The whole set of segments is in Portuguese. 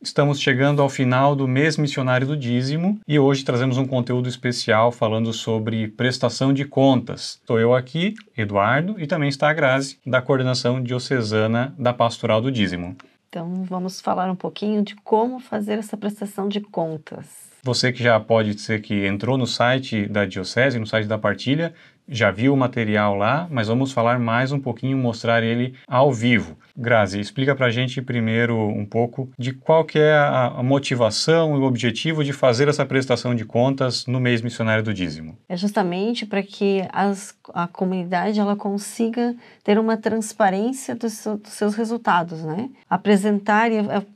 Estamos chegando ao final do mês missionário do dízimo e hoje trazemos um conteúdo especial falando sobre prestação de contas. Estou eu aqui, Eduardo, e também está a Grazi, da Coordenação Diocesana da Pastoral do Dízimo. Então vamos falar um pouquinho de como fazer essa prestação de contas. Você que já pode ser que entrou no site da Diocese, no site da Partilha, já viu o material lá, mas vamos falar mais um pouquinho, mostrar ele ao vivo. Grazi, explica pra gente primeiro um pouco de qual que é a motivação e o objetivo de fazer essa prestação de contas no mês missionário do dízimo. É justamente para que a comunidade ela consiga ter uma transparência dos seus resultados, né? Apresentar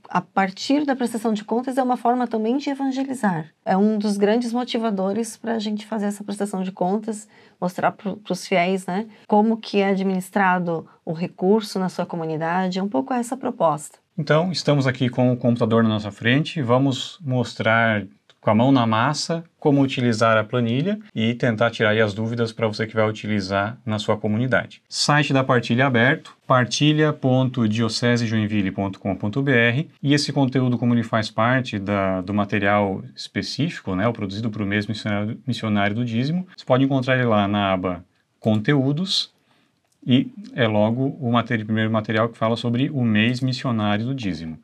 a partir da prestação de contas é uma forma também de evangelizar. É um dos grandes motivadores para a gente fazer essa prestação de contas, mostrar para os fiéis, né, como que é administrado o recurso na sua comunidade, é um pouco essa proposta. Então, estamos aqui com o computador na nossa frente, vamos mostrar com a mão na massa como utilizar a planilha e tentar tirar aí as dúvidas para você que vai utilizar na sua comunidade. Site da Partilha aberto, partilha.diocesejoinville.com.br, e esse conteúdo, como ele faz parte do material específico, né, o produzido para o mês missionário do dízimo, você pode encontrar ele lá na aba Conteúdos, e é logo o primeiro material que fala sobre o mês missionário do dízimo.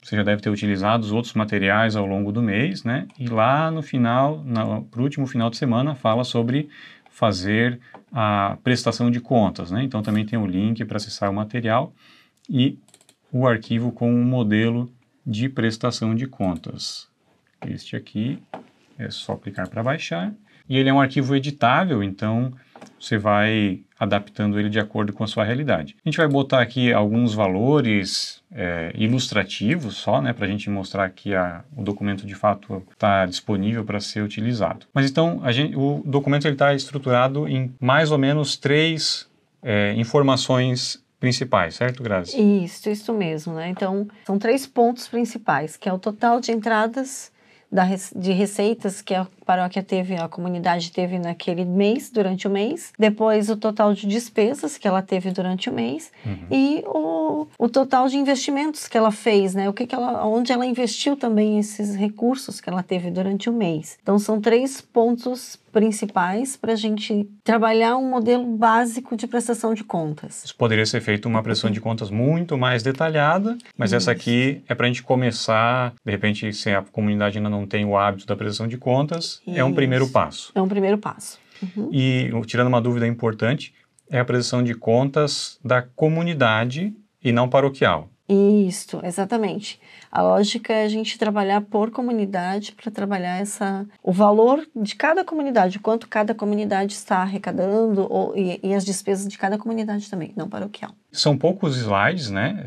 Você já deve ter utilizado os outros materiais ao longo do mês, né? E lá no final, pro último final de semana, fala sobre fazer a prestação de contas, né? Então também tem o link para acessar o material e o arquivo com um modelo de prestação de contas. Este aqui é só clicar para baixar. E ele é um arquivo editável, então você vai adaptando ele de acordo com a sua realidade. A gente vai botar aqui alguns valores ilustrativos só, né, para a gente mostrar que o documento de fato está disponível para ser utilizado. Mas então, o documento está estruturado em mais ou menos 3 informações principais, certo, Grazi? Isso mesmo, né? Então, são 3 pontos principais, que é o total de entradas de receitas que a paróquia teve, a comunidade teve naquele mês, durante o mês. Depois o total de despesas que ela teve durante o mês. E o total de investimentos que ela fez, né? Onde ela investiu também esses recursos que ela teve durante o mês. Então são 3 pontos principais para a gente trabalhar um modelo básico de prestação de contas. Isso poderia ser feito uma prestação de contas muito mais detalhada, mas essa aqui é para a gente começar, de repente, se a comunidade ainda não tem o hábito da prestação de contas, é um primeiro passo. É um primeiro passo. E, tirando uma dúvida importante, é a prestação de contas da comunidade e não paroquial. Isso, exatamente. A lógica é a gente trabalhar por comunidade para trabalhar o valor de cada comunidade, o quanto cada comunidade está arrecadando e as despesas de cada comunidade também, não paroquial. São poucos slides, né?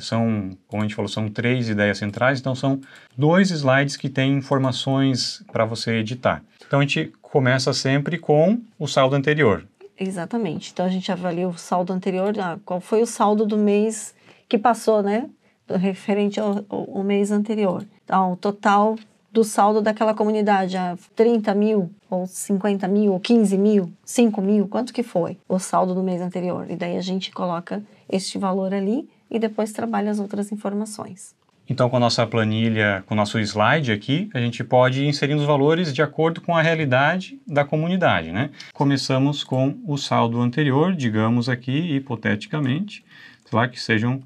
Como a gente falou, são 3 ideias centrais, então são 2 slides que têm informações para você editar. Então a gente começa sempre com o saldo anterior. Exatamente. Então a gente avalia o saldo anterior, qual foi o saldo do mês que passou, né? Referente ao mês anterior. Então, o total do saldo daquela comunidade, 30 mil, ou 50 mil, ou 15 mil, 5 mil, quanto que foi o saldo do mês anterior? E daí a gente coloca este valor ali e depois trabalha as outras informações. Então, com a nossa planilha, com o nosso slide aqui, a gente pode ir inserindo os valores de acordo com a realidade da comunidade, né? Começamos com o saldo anterior, digamos aqui, hipoteticamente, sei lá, que sejam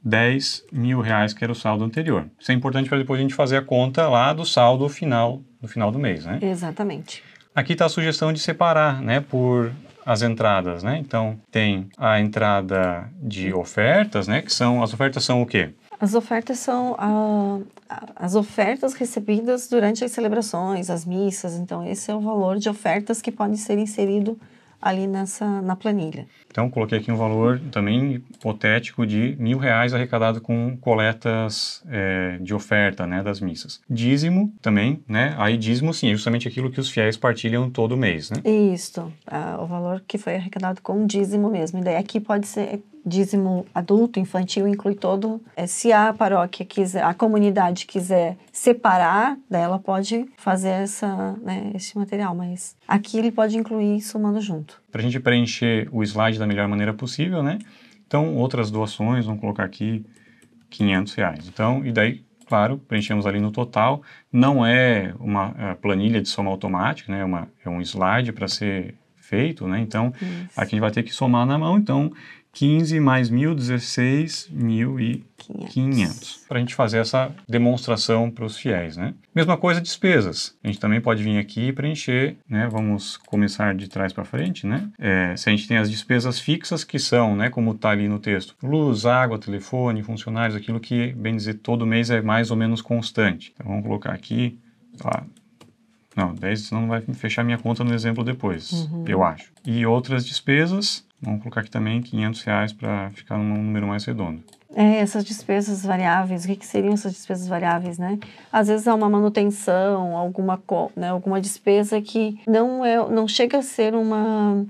10 mil reais, que era o saldo anterior. Isso é importante para depois a gente fazer a conta lá do saldo final do mês, né? Exatamente. Aqui está a sugestão de separar, né, por as entradas, né? Então, tem a entrada de ofertas, né, as ofertas são o quê? As ofertas são as ofertas recebidas durante as celebrações, as missas. Então, esse é o valor de ofertas que pode ser inserido ali na planilha. Então, coloquei aqui um valor também hipotético de R$1.000 arrecadado com coletas de oferta, né, das missas. Dízimo também, né? Aí dízimo, sim, é justamente aquilo que os fiéis partilham todo mês, né? Isso, o valor que foi arrecadado com dízimo mesmo. E daí aqui pode ser dízimo adulto, infantil, inclui todo. Se a paróquia quiser, a comunidade quiser separar, daí ela pode fazer esse material, mas aqui ele pode incluir somando junto. Para a gente preencher o slide da melhor maneira possível, né? Então, outras doações, vamos colocar aqui R$500. Então, e daí claro, preenchemos ali no total. Não é uma planilha de soma automática, né? É um slide para ser feito, né? Então, aqui a gente vai ter que somar na mão. Então, 15 mais 1.000, 16.500. Para a gente fazer essa demonstração para os fiéis, né? Mesma coisa, despesas. A gente também pode vir aqui e preencher, né? Vamos começar de trás para frente, né? Se a gente tem as despesas fixas, que são, né? Como está ali no texto, luz, água, telefone, funcionários, aquilo que, bem dizer, todo mês é mais ou menos constante. Então, vamos colocar aqui, tá? Não, 10, senão não vai fechar minha conta no exemplo depois, eu acho. E outras despesas, vamos colocar aqui também R$500 para ficar num número mais redondo. Essas despesas variáveis, o que seriam essas despesas variáveis, né? Às vezes há uma manutenção, alguma despesa que não chega a ser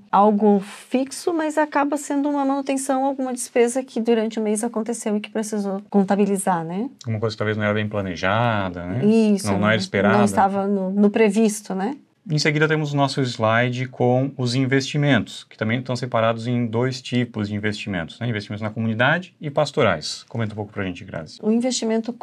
algo fixo, mas acaba sendo uma manutenção, alguma despesa que durante o mês aconteceu e que precisou contabilizar, né? Uma coisa que talvez não era bem planejada, né? Isso. Não era esperada. Não estava no previsto, né? Em seguida temos o nosso slide com os investimentos, que também estão separados em 2 tipos de investimentos, né? Investimentos na comunidade e pastorais. Comenta um pouco para a gente, Grazi. O investimento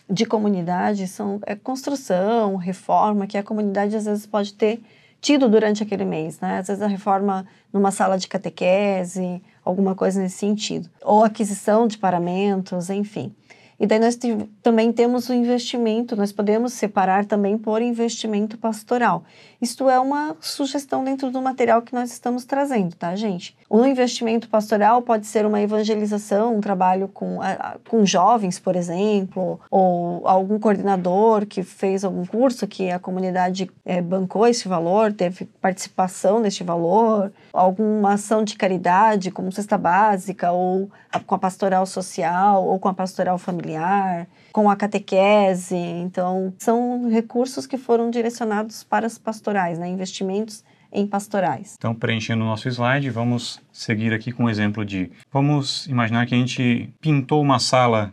de comunidade é construção, reforma, que a comunidade às vezes pode ter tido durante aquele mês, né? Às vezes a reforma numa sala de catequese, alguma coisa nesse sentido. Ou aquisição de paramentos, enfim. E daí nós também temos o investimento, nós podemos separar também por investimento pastoral. Isto é uma sugestão dentro do material que nós estamos trazendo, tá, gente? O investimento pastoral pode ser uma evangelização, um trabalho com jovens, por exemplo, ou algum coordenador que fez algum curso que a comunidade bancou esse valor, teve participação neste valor, alguma ação de caridade, como cesta básica, ou com a pastoral social, ou com a pastoral familiar, com a catequese. Então, são recursos que foram direcionados para as pastorais, né? Investimentos em pastorais. Então, preenchendo o nosso slide, vamos seguir aqui com um exemplo vamos imaginar que a gente pintou uma sala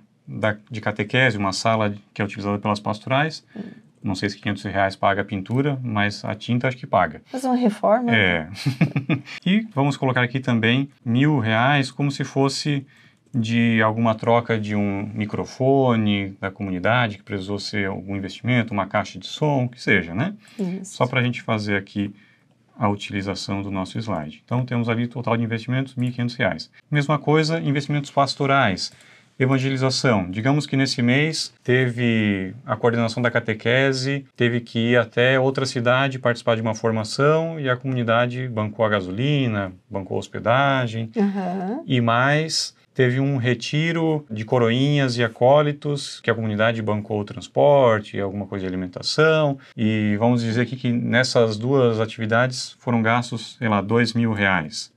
de catequese, uma sala que é utilizada pelas pastorais. Não sei se R$500 paga a pintura, mas a tinta acho que paga. Fazer uma reforma. E vamos colocar aqui também R$1.000, como se fosse de alguma troca de um microfone da comunidade, que precisou ser algum investimento, uma caixa de som, o que seja, né? Isso. Só para a gente fazer aqui a utilização do nosso slide. Então, temos ali total de investimentos, R$1.500. Mesma coisa, investimentos pastorais. Evangelização. Digamos que nesse mês teve a coordenação da catequese, teve que ir até outra cidade participar de uma formação e a comunidade bancou a gasolina, bancou a hospedagem e mais... Teve um retiro de coroinhas e acólitos, que a comunidade bancou o transporte, alguma coisa de alimentação. E vamos dizer aqui que nessas 2 atividades foram gastos, sei lá, R$2.000.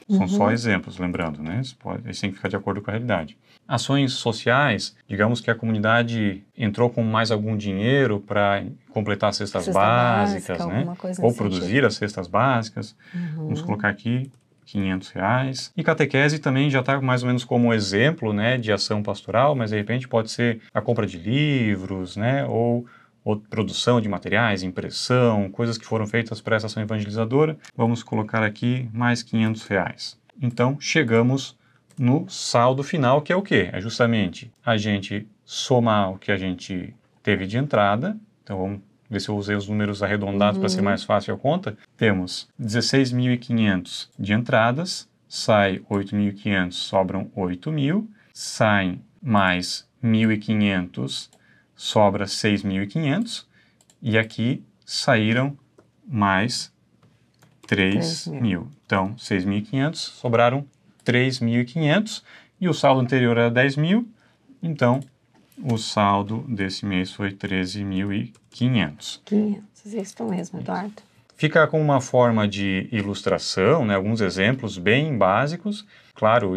São só exemplos, lembrando, né? Isso tem que ficar de acordo com a realidade. Ações sociais, digamos que a comunidade entrou com mais algum dinheiro para completar as cestas básicas, né? Ou produzir as cestas básicas. Vamos colocar aqui R$500. E catequese também já está mais ou menos como exemplo, né, de ação pastoral, mas de repente pode ser a compra de livros, né, ou produção de materiais, impressão, coisas que foram feitas para essa ação evangelizadora. Vamos colocar aqui mais R$500. Então, chegamos no saldo final, que é o quê? É justamente a gente somar o que a gente teve de entrada. Então, vamos ver se eu usei os números arredondados para ser mais fácil a conta. Temos 16.500 de entradas, sai 8.500, sobram 8.000, saem mais 1.500, sobra 6.500, e aqui saíram mais 3.000. Então, 6.500, sobraram 3.500, e o saldo anterior era 10.000, então o saldo desse mês foi 13.500. 500, isso mesmo, Eduardo. Fica com uma forma de ilustração, né, alguns exemplos bem básicos. Claro,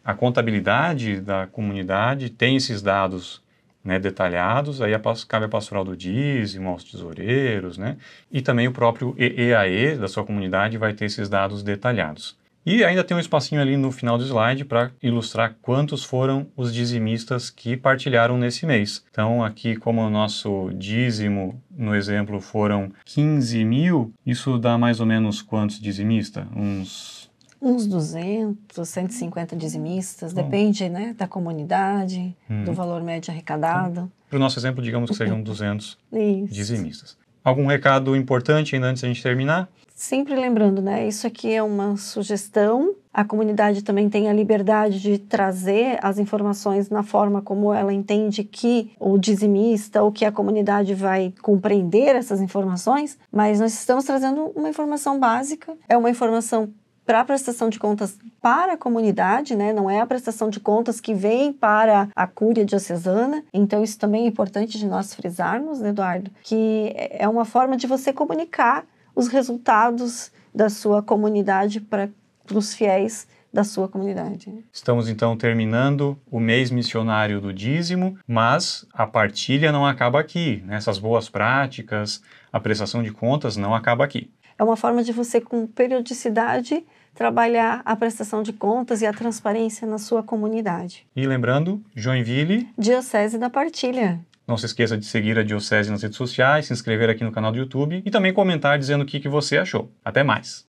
a contabilidade da comunidade tem esses dados, né, detalhados, aí cabe a pastoral do dízimo, aos tesoureiros, né, e também o próprio EAE da sua comunidade vai ter esses dados detalhados. E ainda tem um espacinho ali no final do slide para ilustrar quantos foram os dizimistas que partilharam nesse mês. Então, aqui, como o nosso dízimo, no exemplo, foram 15.000, isso dá mais ou menos quantos dizimistas? Uns Uns 200, 150 dizimistas, depende, né, da comunidade, do valor médio arrecadado. Para o nosso exemplo, digamos que sejam 200 Isso. dizimistas. Algum recado importante ainda antes da gente terminar? Sempre lembrando, né, isso aqui é uma sugestão, a comunidade também tem a liberdade de trazer as informações na forma como ela entende que o dizimista ou que a comunidade vai compreender essas informações, mas nós estamos trazendo uma informação básica, é uma informação para a prestação de contas para a comunidade, né? Não é a prestação de contas que vem para a cúria diocesana. Então, isso também é importante de nós frisarmos, né, Eduardo, que é uma forma de você comunicar os resultados da sua comunidade para os fiéis da sua comunidade. Estamos, então, terminando o mês missionário do dízimo, mas a partilha não acaba aqui, né? Essas boas práticas, a prestação de contas não acaba aqui. É uma forma de você, com periodicidade, trabalhar a prestação de contas e a transparência na sua comunidade. E lembrando, Joinville, Diocese da Partilha. Não se esqueça de seguir a Diocese nas redes sociais, se inscrever aqui no canal do YouTube e também comentar dizendo o que você achou. Até mais!